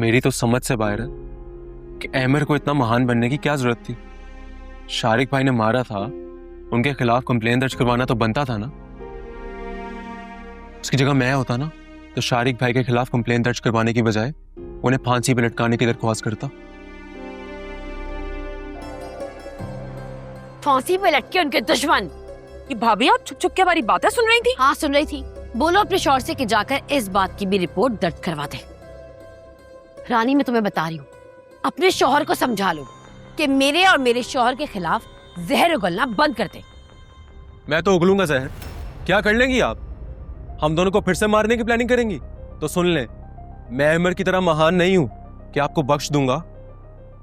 मेरी तो समझ से बाहर है कि अहमर को इतना महान बनने की क्या जरूरत थी। शारिक भाई ने मारा था, उनके खिलाफ कंप्लेन दर्ज करवाना तो बनता था ना। उसकी जगह मैं होता ना तो शारिक भाई के खिलाफ कंप्लेन दर्ज करवाने की बजाय उन्हें फांसी पे लटकाने की दरख्वास्त करता। फांसी पे लटके उनके दुश्मन। ये भाभी आप छुप छुप के हमारी बातें सुन रही थी? हाँ सुन रही थी। बोलो अपने शौहर से कि जाकर इस बात की भी रिपोर्ट दर्ज करवा दे। रानी मैं तुम्हें बता रही हूँ, अपने शौहर को समझा लो कि मेरे और मेरे शौहर के खिलाफ जहर उगलना बंद कर दे। मैं तो उगलूंगा जहर। क्या कर लेंगी आप? हम दोनों को फिर से मारने की प्लानिंग करेंगी? तो सुन ले, मैं अहमर की तरह महान नहीं हूं कि आपको बख्श दूंगा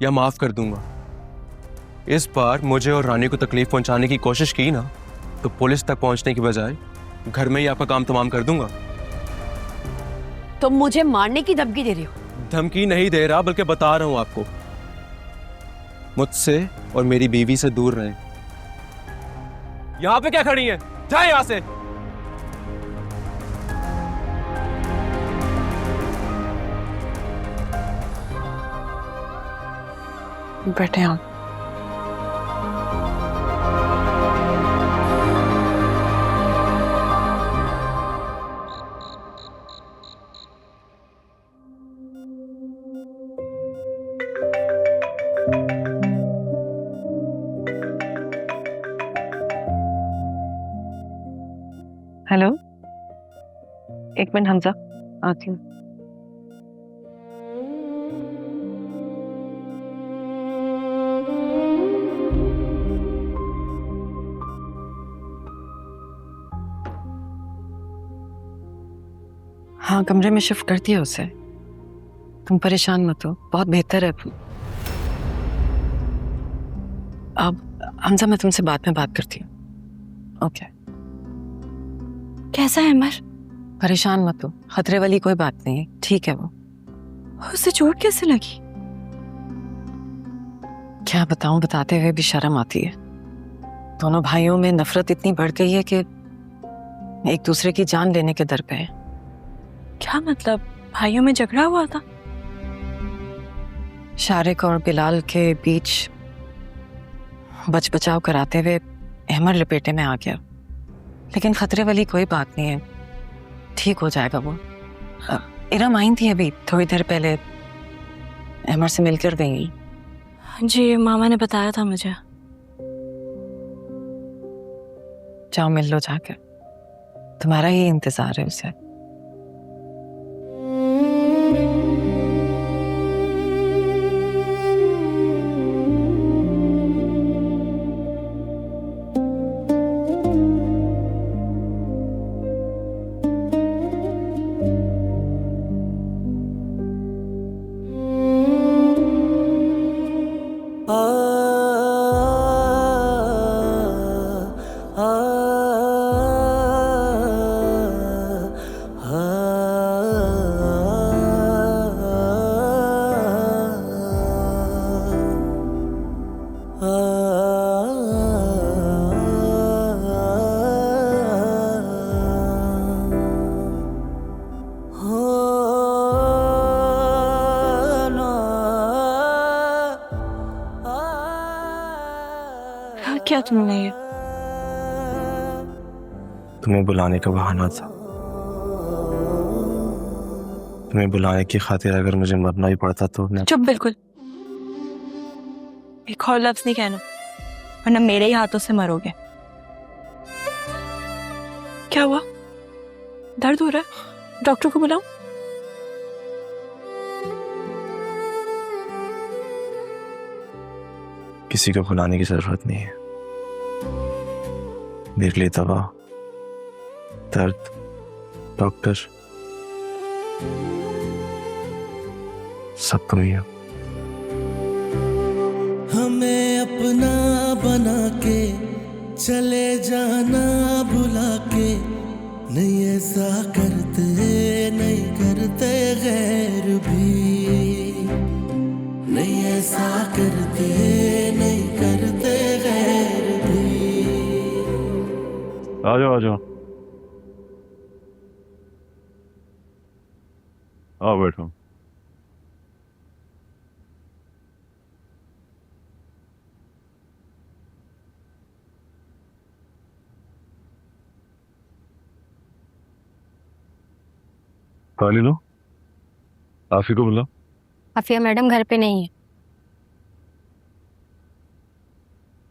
या माफ कर दूंगा। इस बार मुझे और रानी को तकलीफ पहुंचाने की कोशिश की ना तो पुलिस तक पहुंचने की बजाय घर में ही आपका काम तमाम कर दूंगा। तुम मुझे मारने की धमकी दे रही हो? धमकी नहीं दे रहा, बल्कि बता रहा हूं आपको, मुझसे और मेरी बीवी से दूर रहें। यहां पे क्या खड़ी हैं? जाए यहां से। बैठे हम। हेलो, एक मिनट हमजा, आती हूँ। हाँ, कमरे में शिफ्ट कर दिया उसे। तुम परेशान मत हो, बहुत बेहतर है अब। हमजा मैं तुमसे बाद में बात करती हूँ। ओके। कैसा है अमर? परेशान मत हो, खतरे वाली कोई बात नहीं है, ठीक है वो। उसे चोट कैसे लगी? क्या बताऊं, बताते हुए भी शर्म आती है। दोनों भाइयों में नफरत इतनी बढ़ गई है कि एक दूसरे की जान लेने के दर पे है। क्या मतलब? भाइयों में झगड़ा हुआ था? शारिक और बिलाल के बीच बच बचाव कराते हुए अहमर लपेटे में आ गया, लेकिन खतरे वाली कोई बात नहीं है, ठीक हो जाएगा वो। इरम आई थी अभी थोड़ी देर पहले, अहमर से मिलकर गई। जी, मामा ने बताया था मुझे। जाओ मिल लो जाकर, तुम्हारा ही इंतजार है उसे। क्या तुमने ये? तुम्हें बुलाने का बहाना था। तुम्हें बुलाने की खातिर अगर मुझे मरना ही पड़ता तो मैं... चुप, बिल्कुल। एक और लफ्ज नहीं कहना, वरना मेरे ही हाथों से मरोगे। क्या हुआ? दर्द हो रहा है? डॉक्टर को बुलाऊं? किसी को बुलाने की जरूरत नहीं है। मेरे लिए दवा, दर्द, डॉक्टर सब तुम ही हो। हमें अपना बना के चले जाना बुला के, नहीं ऐसा करते नहीं करते गैर भी, नहीं ऐसा करते नहीं करते गैर भी। आ जाओ आ जाओ, आओ बैठो। पानी लो। आफी को बुलाओ। आफिया मैडम घर पे नहीं है।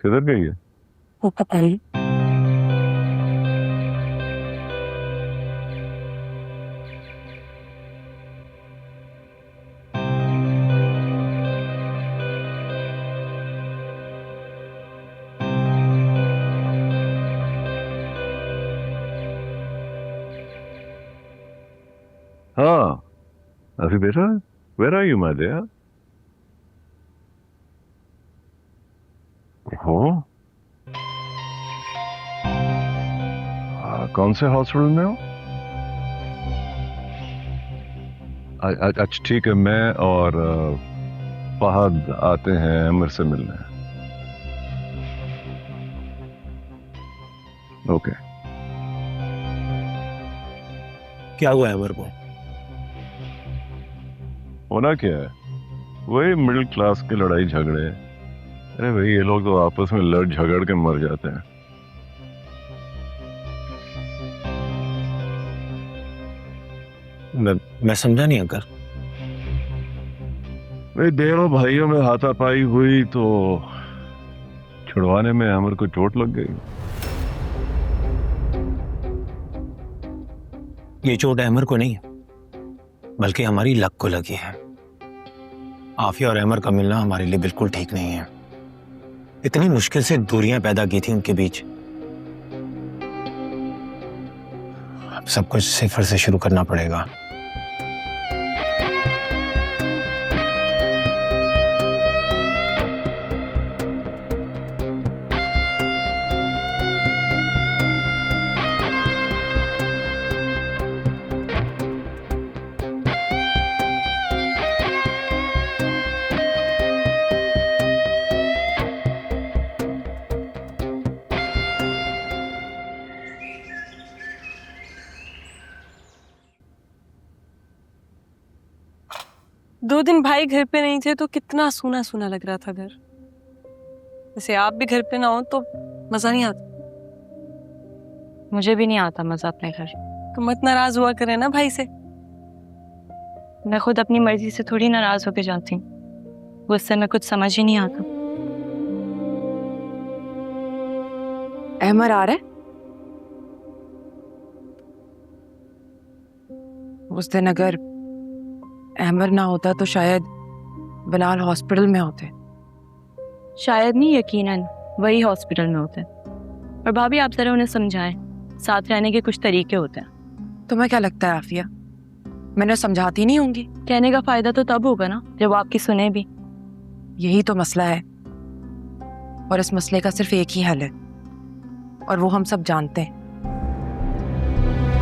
किधर गई है? वो पता नहीं। हाँ आफी बेटा, where are you my dear? हो कौन से हॉस्पिटल में हो? अच्छा ठीक है, मैं और फहद आते हैं अमर से मिलने। ओके। क्या हुआ है अमर को? होना क्या है, वही मिडिल क्लास के लड़ाई झगड़े। अरे भाई ये लोग तो आपस में लड़ झगड़ के मर जाते हैं। मैं समझा नहीं अंकल। भाई दोनों भाइयों में हाथापाई हुई तो छुड़वाने में अमर को चोट लग गई। ये चोट अमर को नहीं बल्कि हमारी लक को लगी है। आफिया और अमर का मिलना हमारे लिए बिल्कुल ठीक नहीं है। इतनी मुश्किल से दूरियां पैदा की थी उनके बीच। अब सब कुछ सिफर से शुरू करना पड़ेगा। दो दिन भाई घर पे नहीं थे तो कितना सूना सूना लग रहा था घर। वैसे आप भी घर पे ना हो तो मजा नहीं आता। मुझे भी नहीं आता मजा अपने घर। तो मत नाराज हुआ करे ना भाई से। मैं खुद अपनी मर्जी से थोड़ी नाराज होके जाती हूँ, उससे मैं कुछ समझ ही नहीं आता। अहमर आ रहा है? उस दिन अगर अहमर ना होता तो शायद बिलाल हॉस्पिटल में होते। शायद नहीं, यकीनन वही हॉस्पिटल में होते। और भाभी आप जरा उन्हें समझाएं, साथ रहने के कुछ तरीके होते हैं। तुम्हें क्या लगता है आफिया, मैंने समझाती नहीं होंगी? कहने का फायदा तो तब होगा ना जब आपकी सुने भी। यही तो मसला है, और इस मसले का सिर्फ एक ही हल है, और वो हम सब जानते हैं।